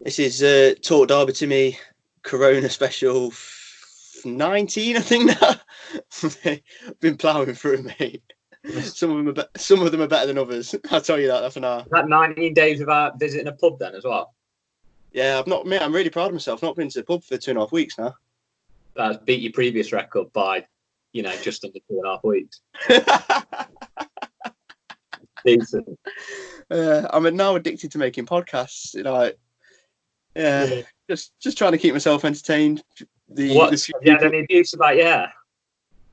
This is Talk Derby to Me Corona special 19, I think now. Been ploughing through, mate. Some of them are better than others. I'll tell you that for now. Is that 19 days without visiting a pub then as well? Yeah, I'm really proud of myself. Not been to the pub for 2.5 weeks now. That's beat your previous record by, just under 2.5 weeks. Decent. I'm now addicted to making podcasts. Just trying to keep myself entertained. Have you had any abuse about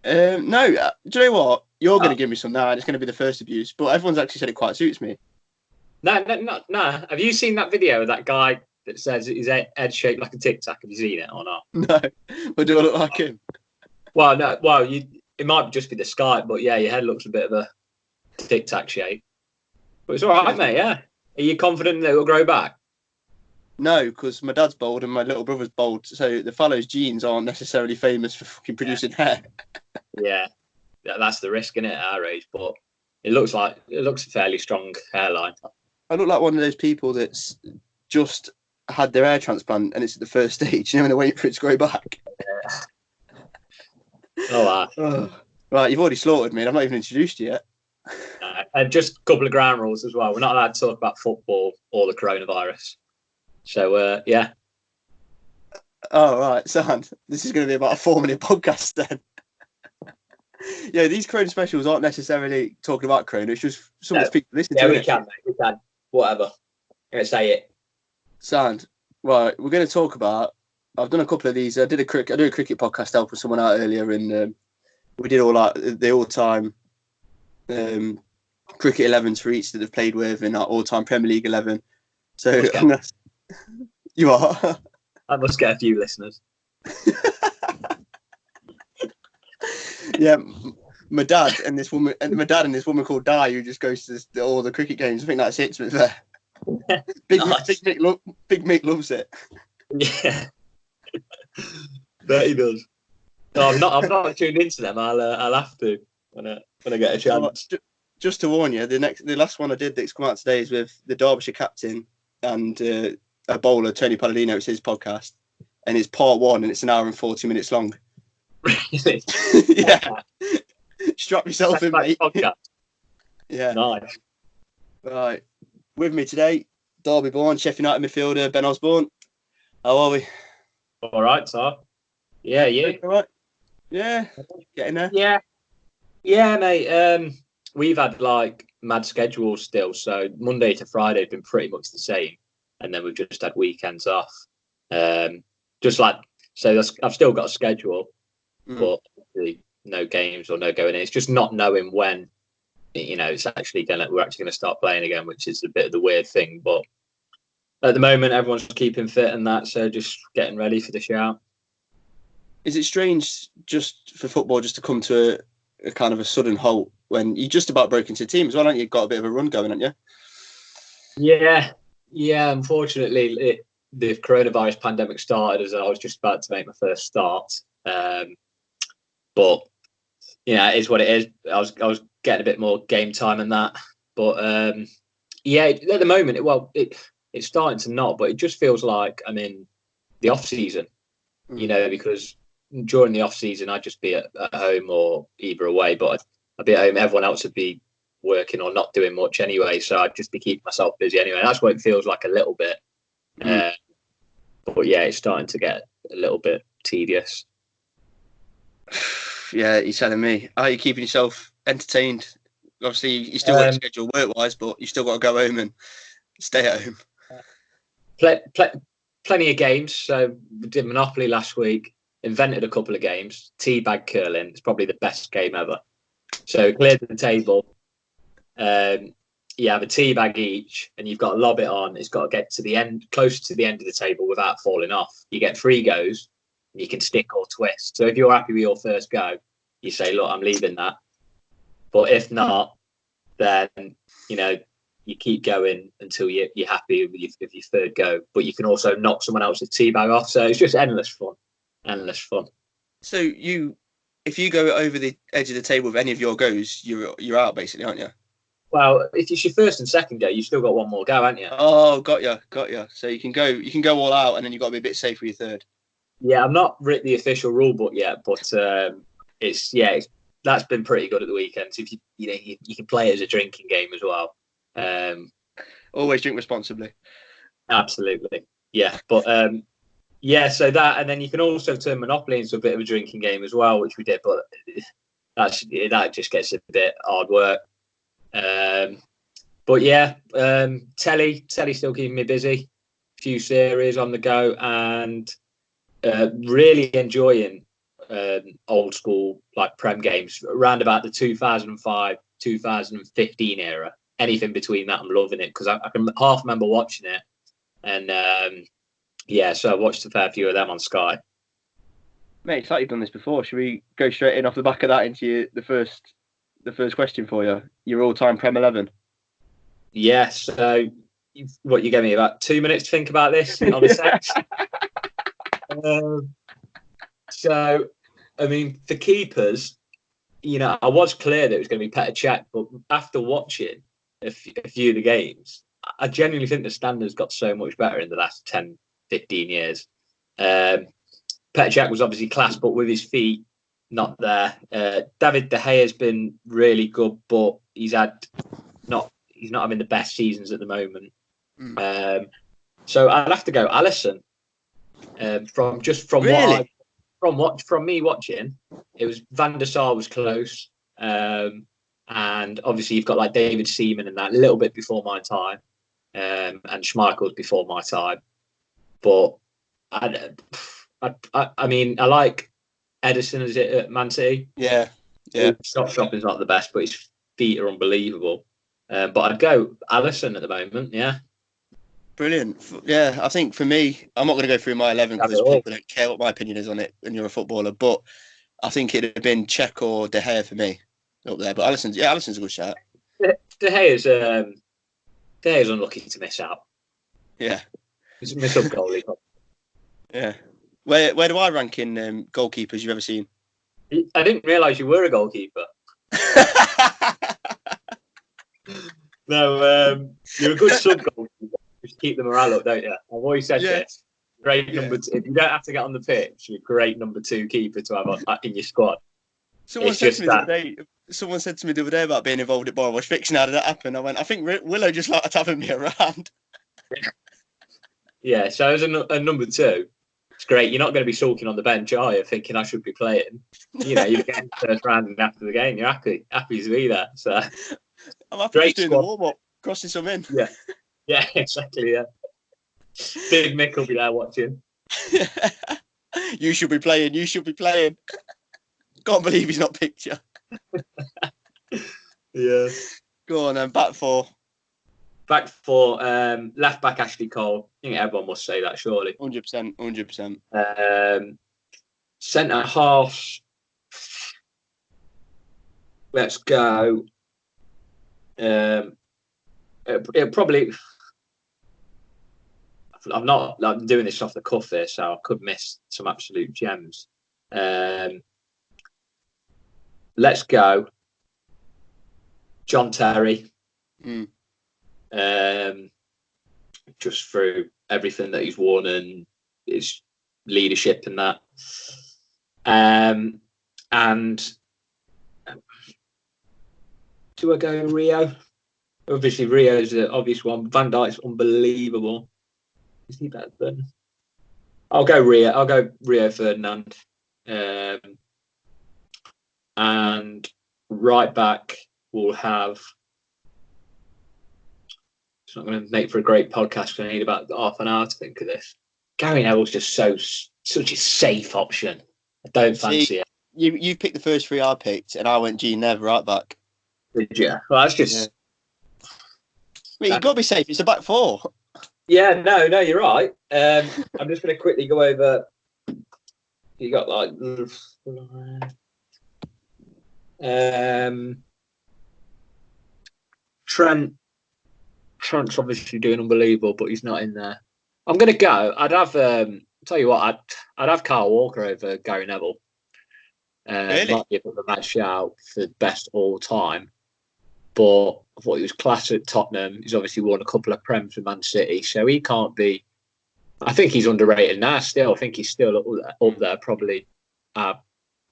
no, do you know what? You're going to give me some now, and it's going to be the first abuse. But everyone's actually said it quite suits me. No. Have you seen that video of that guy that says his head shaped like a Tic Tac? Have you seen it or not? No. But do I look like him? Well, no. Well, it might just be the sky, but yeah, your head looks a bit of a Tic Tac shape. But it's all right, mate. Yeah. Are you confident that it will grow back? No, because my dad's bald and my little brother's bald, so the fellow's genes aren't necessarily famous for fucking producing hair. Yeah, that's the risk, isn't it, at our age? But it looks a fairly strong hairline. I look like one of those people that's just had their hair transplant and it's at the first stage, and they're waiting for it to grow back. Yeah. Oh, wow. Right, you've already slaughtered me, and I've not even introduced you yet. And just a couple of ground rules as well. We're not allowed to talk about football or the coronavirus. So, yeah. Oh, right, Sand. This is going to be about a 4-minute podcast then. Yeah, these Corona specials aren't necessarily talking about Corona. It's just something people listen to. Yeah, we can, mate. We can. Whatever. I'm going to say it. Sand. Right, we're going to talk about... I've done a couple of these. I do a cricket podcast helping someone out earlier, and we did all the all-time cricket 11s for each that they've played with in our all-time Premier League 11. So you are. I must get a few listeners. Yeah, my dad and this woman called Di, who just goes to all the cricket games. I think that's it. To be fair, Big Mick loves it. Yeah, bet he does. No, I've not tuned into them. I'll have to when I get a chance. Just to warn you, the last one I did that's come out today is with the Derbyshire captain and a bowler, Tony Palladino. It's his podcast, and it's part 1, and it's an hour and 40 minutes long. Really? Yeah. Strap yourself in, mate. Podcast. Yeah. Nice. Right. With me today, Derby-born Sheffield United midfielder Ben Osborn. How are we? All right, sir. Yeah, you? All right. Yeah. Getting there. Yeah. Yeah, mate. We've had mad schedules still, so Monday to Friday have been pretty much the same, and then we've just had weekends off. So I've still got a schedule, but no games or no going in. It's just not knowing when, it's actually we're actually gonna start playing again, which is a bit of the weird thing. But at the moment, everyone's keeping fit and that, so just getting ready for the shout. Is it strange just for football just to come to a kind of a sudden halt when you just about broke into a team as well, haven't you? Got a bit of a run going, haven't you? Yeah. Unfortunately, the coronavirus pandemic started as I was just about to make my first start. But it is what it is. I was getting a bit more game time and that. But at the moment, it's starting to not. But it just feels like I'm in the off season. Because during the off season, I'd just be at home or either away. But I'd be at home. Everyone else would be working or not doing much anyway. So I'd just be keeping myself busy anyway. That's what it feels like a little bit. But yeah, it's starting to get a little bit tedious. Yeah, you're telling me. How are you keeping yourself entertained? Obviously, you still got a schedule work-wise, but you still got to go home and stay at home. Plenty of games. So we did Monopoly last week, invented a couple of games. Teabag curling. It's probably the best game ever. So cleared the table. You have a tea bag each, and you've got to lob it on. It's got to get to the end, close to the end of the table without falling off. You get 3 goes, and you can stick or twist. So if you're happy with your first go, you say, "Look, I'm leaving that." But if not, then you keep going until you're happy with your third go. But you can also knock someone else's tea bag off. So it's just endless fun. So if you go over the edge of the table with any of your goes, you're out basically, aren't you? Well, if it's your first and second go, you've still got one more go, haven't you? Oh, got you. So you can go all out, and then you've got to be a bit safe for your third. Yeah, I'm not written the official rule book yet, but that's been pretty good at the weekend. So if you can play it as a drinking game as well. Always drink responsibly. Absolutely, yeah. But so that, and then you can also turn Monopoly into a bit of a drinking game as well, which we did. But that just gets a bit hard work. But yeah, telly still keeping me busy. Few series on the go, and really enjoying old school like Prem games around about the 2005, 2015 era. Anything between that, I'm loving it because I can half remember watching it, and so I watched a fair few of them on Sky. Mate, it's like you've done this before. Should we go straight in off the back of that into the first question for you? Your all-time Prem 11. Yeah. So, you gave me about 2 minutes to think about this on a text. So, I mean, for keepers, I was clear that it was going to be Petr Cech, but after watching a few of the games, I genuinely think the standards got so much better in the last 10, 15 years. Petr Cech was obviously class, but with his feet not there. David De Gea has been really good, but he's not having the best seasons at the moment. So I'd have to go Alisson. Really? From me watching, it was Van der Sar was close, and obviously you've got like David Seaman and that a little bit before my time, and Schmeichel's before my time, but I mean I like Edison as it at Man City. Yeah. Shop is not the best, but his feet are unbelievable. But I'd go Alisson at the moment. Yeah. Brilliant. Yeah, I think for me, I'm not going to go through my 11 because people don't care what my opinion is on it when you're a footballer, but I think it'd have been Cech or De Gea for me up there. But Alisson's a good shout. De Gea's unlucky to miss out. Yeah. He's a miss-up goalie. Yeah. Where do I rank in goalkeepers you've ever seen? I didn't realise you were a goalkeeper. No, you're a good sub-goalkeeper. Just keep the morale up, don't you? I've always said this. Great number two. If you don't have to get on the pitch, you're a great number 2 keeper to have in your squad. Someone said to me the other day about being involved at Bournemouth Fiction. How did that happen? I went, I think Willow just liked having me around. Yeah, so as a number 2, it's great. You're not going to be sulking on the bench, are you? Thinking I should be playing. You're getting the first round and after the game, you're happy to be there. So I'm happy just doing the warm-up, crossing some in. Yeah, exactly. Yeah, Big Mick will be there watching. You should be playing. Can't believe he's not picked you. Yeah. Go on then. Back four. Left back Ashley Cole. I think everyone must say that, surely. 100%. Centre half. Let's go. It probably. I'm doing this off the cuff here, so I could miss some absolute gems. Let's go. John Terry. Just through everything that he's won and his leadership and that. And do I go Rio? Obviously, Rio's the obvious one. Van Dijk's unbelievable. Is he better than? I'll go Rio. I'll go Rio Ferdinand. And right back, we'll have. It's not going to make for a great podcast because I need about half an hour to think of this. Gary Neville's just such a safe option. I don't fancy it. You picked the first 3 I picked, and I went G Nev right back. Did you? Well, that's just. Yeah. Mate, you've got to be safe. It's a back 4. Yeah, no, you're right. I'm just going to quickly go over. You got like. Trent's obviously doing unbelievable, but he's not in there. I'm going to go. I'd have. Tell you what, I'd have Kyle Walker over Gary Neville. Really? Might be a bit of a bad shout for best all time. but I thought he was class at Tottenham. He's obviously won a couple of Prems with Man City, so he can't be. I think he's underrated now. Still, I think he's still up there, probably our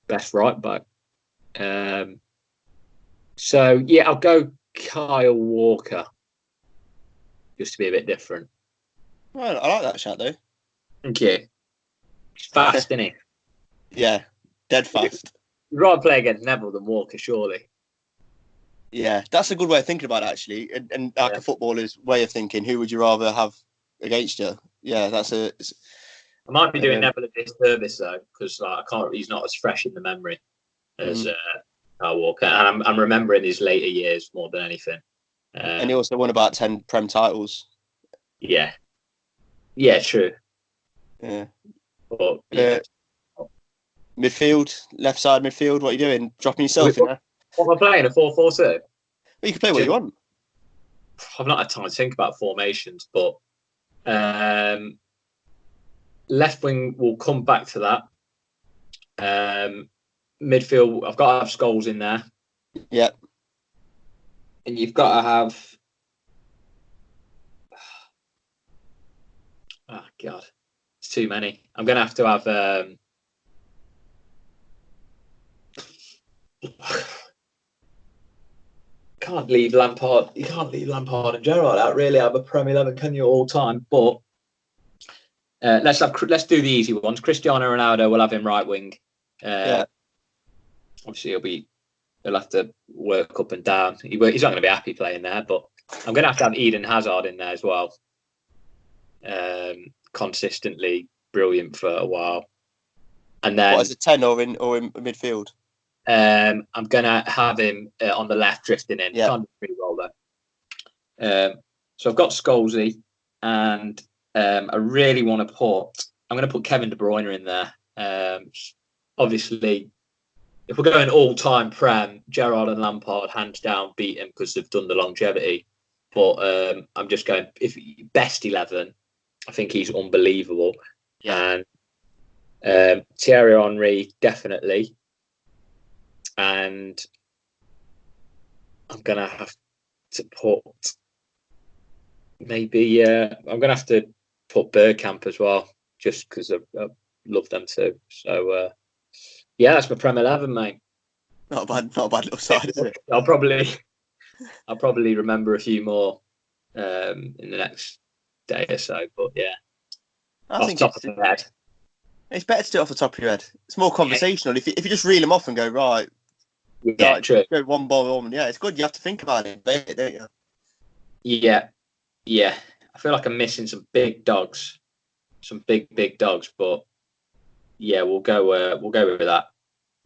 best right back. So yeah, I'll go Kyle Walker, just to be a bit different. Well, I like that shot though. Thank you. He's fast, isn't he? Yeah, dead fast. You'd rather play against Neville than Walker, surely. Yeah, that's a good way of thinking about it, actually. And like a footballer's way of thinking, who would you rather have against you? Yeah, that's a. I might be doing Neville a disservice though, because I can't. He's not as fresh in the memory as Kyle Walker, and I'm remembering his later years more than anything. And he also won about 10 Prem titles. Yeah, true. Yeah. But, midfield, left side midfield. What are you doing? Dropping yourself in there? What am I playing? A 4-4-2? Well, you can play what you want. I've not had time to think about formations, but left wing will come back to that. Midfield, I've got to have Scholes in there. Yep. And you've got to have. Oh God, it's too many. I'm going to have. Can't leave Lampard. You can't leave Lampard and Gerrard out really out of a Premier 11, can you, all time? But let's do the easy ones. Cristiano Ronaldo, we'll have him right wing. Obviously, he'll have to work up and down. He's not going to be happy playing there, but I'm going to have Eden Hazard in there as well. Consistently brilliant for a while. And then what, as a 10 or in midfield? I'm going to have him on the left, drifting in. Yeah. Can't do pretty well there. So I've got Scholesy, and I really want to I'm going to put Kevin De Bruyne in there. Obviously, if we're going all-time Prem, Gerrard and Lampard hands down beat him because they've done the longevity. But I'm just going, if best 11, I think he's unbelievable. Yeah. And Thierry Henry, definitely. And I'm going to have to put maybe, I'm going to have to put Bergkamp as well, just because I love them too. So, yeah, that's my Prem 11, mate. Not a bad little side, is it? I'll probably remember a few more in the next day or so. But yeah, I think it's better to do it off the top of your head. It's more conversational. Yeah. If you just reel them off and go right, true. Go one ball on. Yeah, it's good. You have to think about it, don't you? Yeah. I feel like I'm missing some big dogs, some big dogs. But yeah, we'll go with that.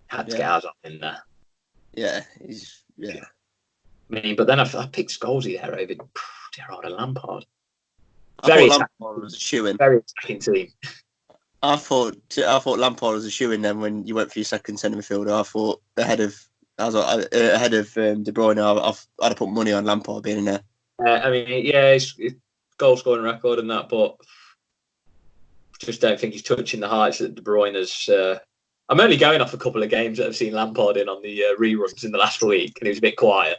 Had to get ours up in there. Yeah, I mean, but then I picked Scholesy there over Gerrard and Lampard. I thought Lampard was a shoe-in. Very attacking team. I thought Lampard was a shoe-in then when you went for your second centre midfielder. I thought ahead of De Bruyne, I'd have put money on Lampard being in there. I mean, yeah, it's goal scoring record and that, but just don't think he's touching the heights that De Bruyne has. I'm only going off a couple of games that I've seen Lampard in on the reruns in the last week, and he was a bit quiet.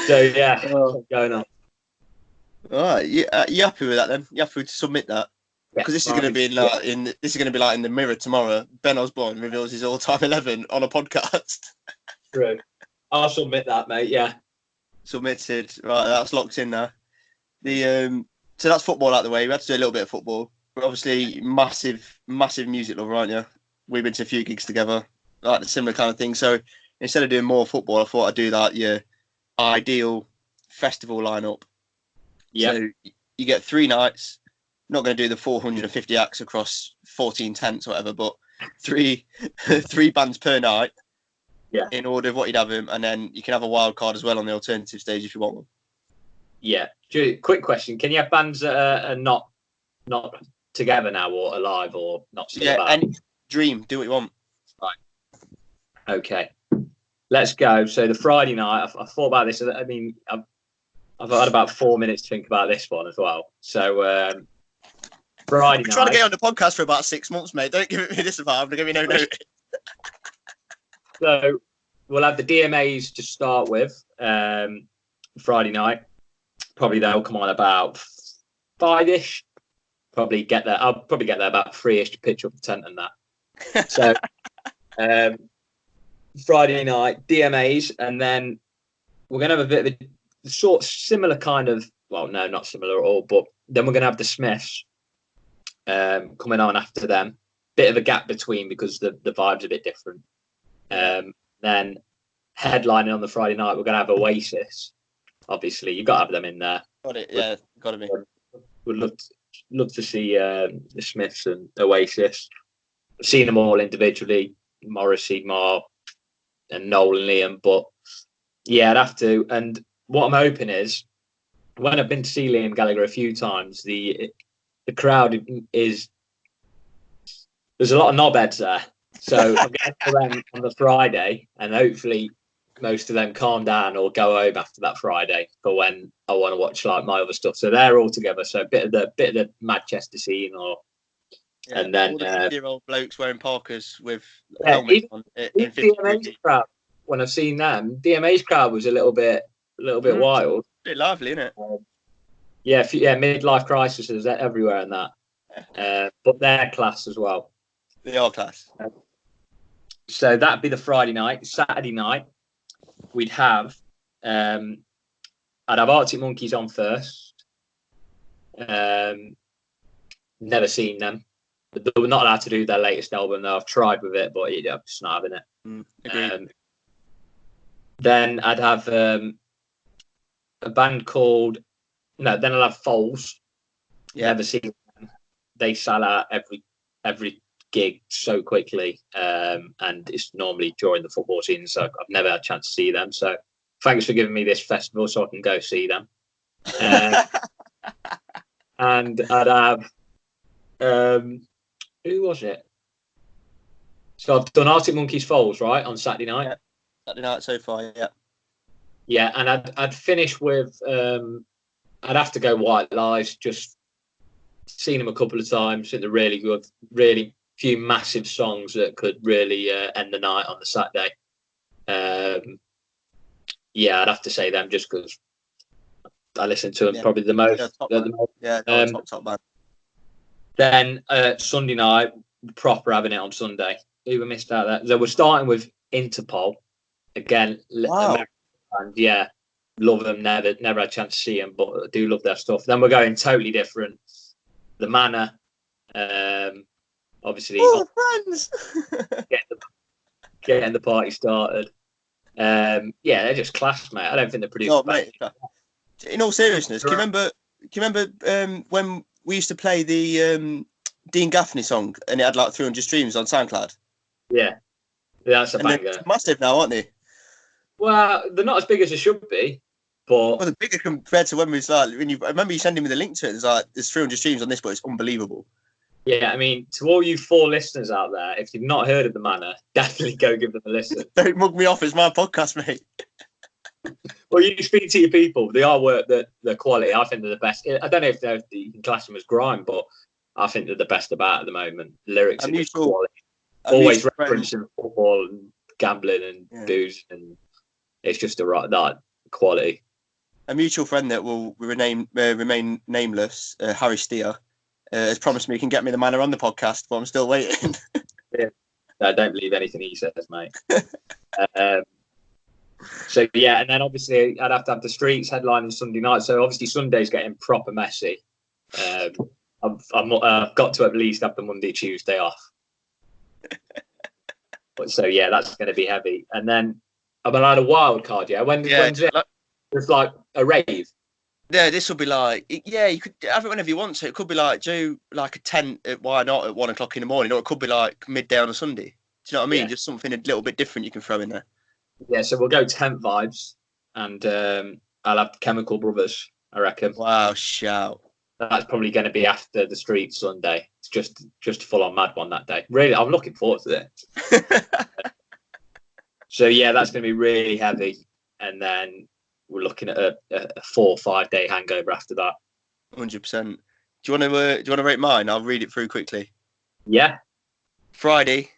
So yeah, going on. All right, you happy with that then? You happy to submit that? Because this is going to be like in the Mirror tomorrow. Ben Osborn reveals his all-time 11 on a podcast. True. I'll submit that, mate. Yeah. Submitted. Right, that's locked in now. So that's football out the way. We had to do a little bit of football. We're obviously massive music lover, aren't you? We've been to a few gigs together, like the similar kind of thing. So instead of doing more football, I thought I'd do that. Your ideal festival lineup. Yeah. So you get 3 nights. Not going to do the 450 acts across 14 tents or whatever, but three bands per night. Yeah. In order of what you'd have them, and then you can have a wild card as well on the alternative stage if you want one. Yeah. Quick question: can you have bands that are not together now, or alive, or not still about? Any dream, do what you want. Right. Okay. Let's go. So the Friday night, I thought about this. I mean, I've had about 4 minutes to think about this one as well. So Friday night. I'm trying to get on the podcast for about 6 months, mate. Don't give me this about. I'm going to give you no notice. So we'll have the DMAs to start with Friday night. Probably they'll come on about 5ish. I'll probably get there about 3ish to pitch up the tent and that. So Friday night DMAs, and then we're gonna have a bit of a similar kind of, well, no, not similar at all, but then we're gonna have the Smiths coming on after them. Bit of a gap between because the vibe's a bit different. Then headlining on the Friday night, we're gonna have Oasis. Obviously, you've got to have them in there. Got it. Yeah, got to be. Would love to see the Smiths and Oasis. I've seen them all individually, Morrissey, Marr, and Noel and Liam. But yeah, I'd have to. And what I'm hoping is, when I've been to see Liam Gallagher a few times, the crowd is, there's a lot of knobheads there. So I'm going to them on the Friday, and hopefully most of them calm down or go home after that Friday for when I want to watch like my other stuff. So they're all together. So a bit of the Manchester scene, and then all the 50-year-old blokes wearing parkas with helmets on. DMA's crowd, when I've seen them, DMA's crowd was a little bit wild. A bit lively, isn't it? Midlife crises everywhere in that. But they're class as well. They are class. So that'd be the Friday night. Saturday night, we'd have I'd have Arctic Monkeys on first. Never seen them. They were not allowed to do their latest album though. I've tried with it, but I'm just not having it. Agreed. Then I'd have a band called then I'll have Foals. Never seen them. They sell out every gig so quickly, and it's normally during the football season, so I've never had a chance to see them. So thanks for giving me this festival so I can go see them. And I'd have who was it? So I've done Arctic Monkeys, Foals, right, on Saturday night. Yeah. Saturday night so far, yeah. Yeah, and I'd finish with I'd have to go White Lies. Just seen them a couple of times. They're really good, really few massive songs that could really end the night on the Saturday. I'd have to say them just because I listen to them probably the most. Top band. Then Sunday night, proper having it on Sunday. Who we missed out there? So we're starting with Interpol again. Wow. Yeah, love them. Never had a chance to see them, but I do love their stuff. Then we're going totally different. The Manor. Obviously, friends. getting the party started. They're just class, mate. I don't think they're produced. Mate, in all seriousness, do you remember when we used to play the Dean Gaffney song and it had like 300 streams on SoundCloud? Yeah, that's a banger. They're massive now, aren't they? Well, they're not as big as they should be, but they're bigger compared to when we was like I remember you sending me the link to it. It's like there's 300 streams on this, but it's unbelievable. Yeah, I mean, to all you 4 listeners out there, if you've not heard of the Manor, definitely go give them a listen. Don't mug me off. It's my podcast, mate. Well, you speak to your people. They are the quality. I think they're the best. I don't know if you can class them as grime, but I think they're the best about at the moment. Lyrics are just quality. Always referencing football and gambling and booze, and it's just that quality. A mutual friend that will remain nameless, Harry Steer, has promised me he can get me the Manor on the podcast, but I'm still waiting. Yeah. I don't believe anything he says, mate. And then obviously I'd have to have the Streets headlining Sunday night. So obviously Sunday's getting proper messy. I've got to at least have the Monday, Tuesday off. That's going to be heavy. And then I'm allowed a wild card. Yeah, when's it? It's like a rave. Yeah, this will be like, you could have it whenever you want. So it could be like, do like a tent at Why Not at 1 o'clock in the morning, or it could be like midday on a Sunday. Do you know what I mean? Yeah. Just something a little bit different you can throw in there. Yeah, so we'll go tent vibes, and I'll have Chemical Brothers, I reckon. Wow, shout. That's probably going to be after the Street Sunday. It's just full on mad one that day. Really, I'm looking forward to it. So that's going to be really heavy, and then we're looking at a 4 or 5 day hangover after that. 100%. Do you want to rate mine? I'll read it through quickly. Yeah. Friday,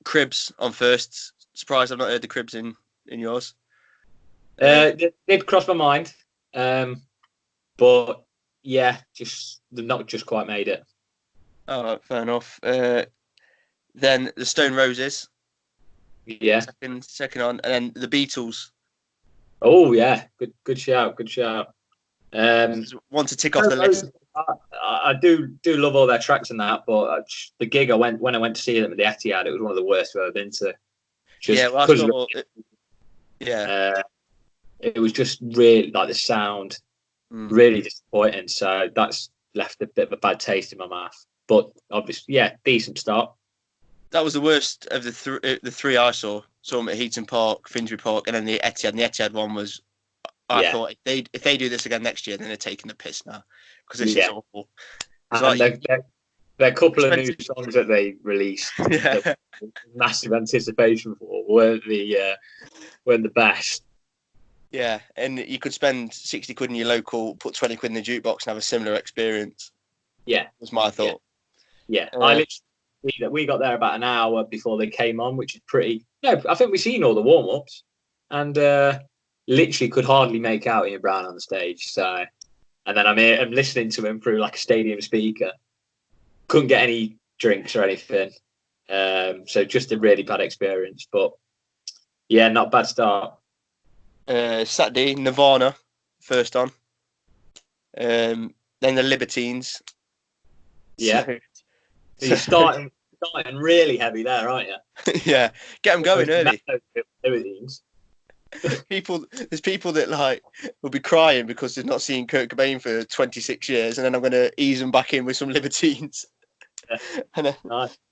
Cribs on first, Surprised I've not heard the Cribs in yours. It did cross my mind, but yeah, they've not just quite made it. Oh, fair enough. Then the Stone Roses. Yeah. Second on, and then the Beatles. Oh yeah, good shout. Want to tick off the list. I do love all their tracks and that, but the gig when I went to see them at the Etihad, it was one of the worst I've ever been to. It was just really like the sound, really disappointing. So that's left a bit of a bad taste in my mouth. But obviously, yeah, decent start. That was the worst of the three I saw. Saw them at Heaton Park, Finsbury Park, and then the Etihad. And the Etihad one was, I thought if they do this again next year, then they're taking the piss now because this is awful. Their couple of new songs that they released, massive anticipation for, weren't the best. Yeah, and you could spend 60 quid in your local, put 20 quid in the jukebox, and have a similar experience. Yeah, was my thought. Yeah, we got there about an hour before they came on, which is pretty. No, I think we've seen all the warm ups, and literally could hardly make out Ian Brown on the stage. So, and then I'm listening to him through like a stadium speaker. Couldn't get any drinks or anything, so just a really bad experience. But yeah, not a bad start. Saturday, Nirvana first on, then the Libertines. Yeah. So you're starting really heavy there, aren't you? Yeah, get them going early. Libertines. There's people that like will be crying because they've not seen Kurt Cobain for 26 years, and then I'm going to ease them back in with some Libertines. Yeah.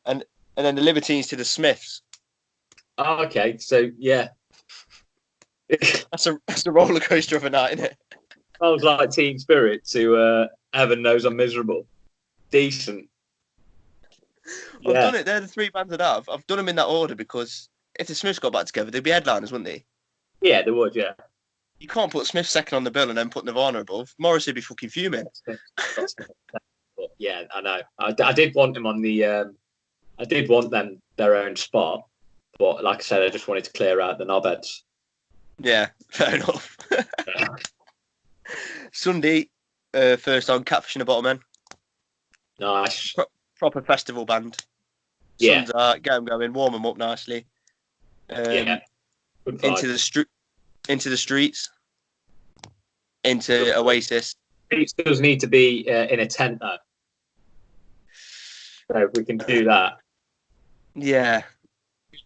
and then the Libertines to the Smiths. Oh, okay. So yeah, that's a roller coaster of a night, isn't it? Sounds like Teen Spirit to Heaven Knows I'm Miserable. Decent. I've done it. They're the three bands that I've done them in that order because if the Smiths got back together, they'd be headliners, wouldn't they? Yeah, they would. Yeah. You can't put Smith second on the bill and then put Nirvana above. Morrissey would be fucking fuming. But yeah, I know. I did want them on the. I did want them their own spot, but like I said, I just wanted to clear out the knobheads. Yeah, fair enough. Sunday, first on Catfish and the Bottlemen. Nice. Proper festival band. Yeah. Sun's out, get them going, warm them up nicely. Into the streets. Into Oasis. It does need to be in a tent though. So if we can do that. Yeah.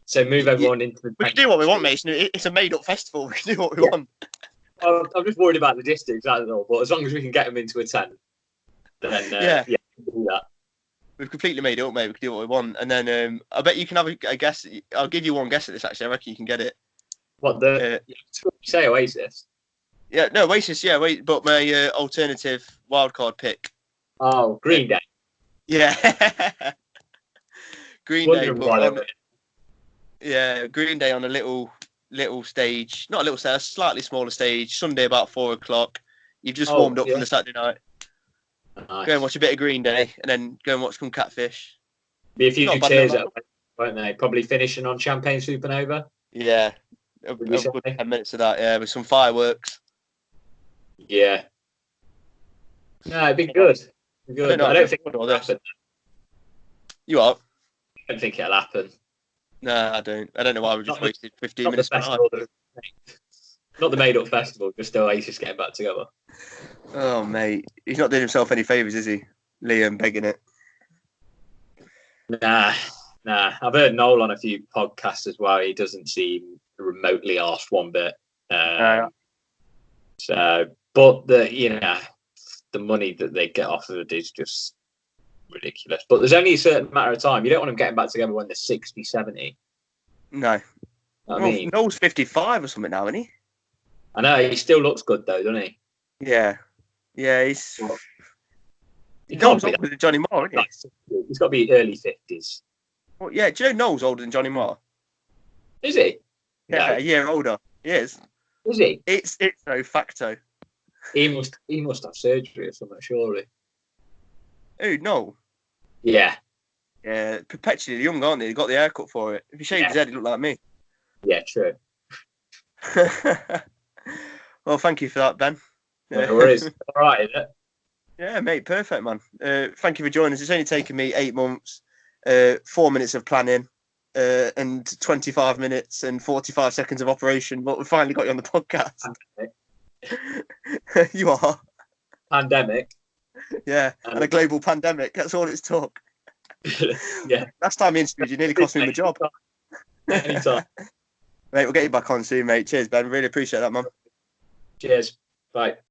So move everyone into the tent. We can do what we want, Mason. It's a made-up festival. We can do what we want. I'm just worried about logistics, that's all. But as long as we can get them into a tent, then we can do that. We've completely made it up, mate. We can do what we want. And then I bet you can have a guess. I'll give you one guess at this, actually. I reckon you can get it. What, say Oasis? Yeah, no, Oasis, yeah. But my alternative wildcard pick. Oh, Green Day. Yeah. Green Day. Green Day on a little stage. Not a little stage, a slightly smaller stage. Sunday about 4:00. You've just warmed up for the Saturday night. Nice. Go and watch a bit of Green Day, and then go and watch some Catfish. Be a few cheers, won't they? Probably finishing on Champagne Supernova. Yeah, a good 10 minutes of that. Yeah, with some fireworks. Yeah. No, it'd be good. I don't think it'll happen. You are? I don't think it'll happen. No, I don't. I don't know why we just wasted 15 minutes. Not the made-up festival, just Oasis getting back together. Oh, mate. He's not doing himself any favours, is he? Liam begging it. Nah. I've heard Noel on a few podcasts as well. He doesn't seem remotely arsed one bit. So, but the money that they get off of it is just ridiculous. But there's only a certain matter of time. You don't want them getting back together when they're 60, 70. No. I mean, Noel's 55 or something now, isn't he? I know. He still looks good, though, doesn't he? Yeah. Yeah, he's Noel's older than Johnny Marr, isn't he? He's got to be early 50s. Well, yeah, do you know Noel's older than Johnny Marr? Is he? Yeah, a year older. He is. Is he? It's no facto. He must have surgery or something, surely. Who, Noel? Yeah. Yeah, perpetually young, aren't they? He got the haircut for it. If he shaved his head, he looked like me. Yeah, true. Well, thank you for that, Ben. No worries. All right, isn't it? Yeah, mate, perfect, man. Thank you for joining us. It's only taken me 8 months, 4 minutes of planning, and 25 minutes and 45 seconds of operation, but we finally got you on the podcast. You are. Pandemic. Yeah, and a global pandemic. That's all it's took. Yeah. Last time I interviewed you, nearly cost me my job. Anytime. Mate, we'll get you back on soon, mate. Cheers, Ben. Really appreciate that, man. Cheers. Bye.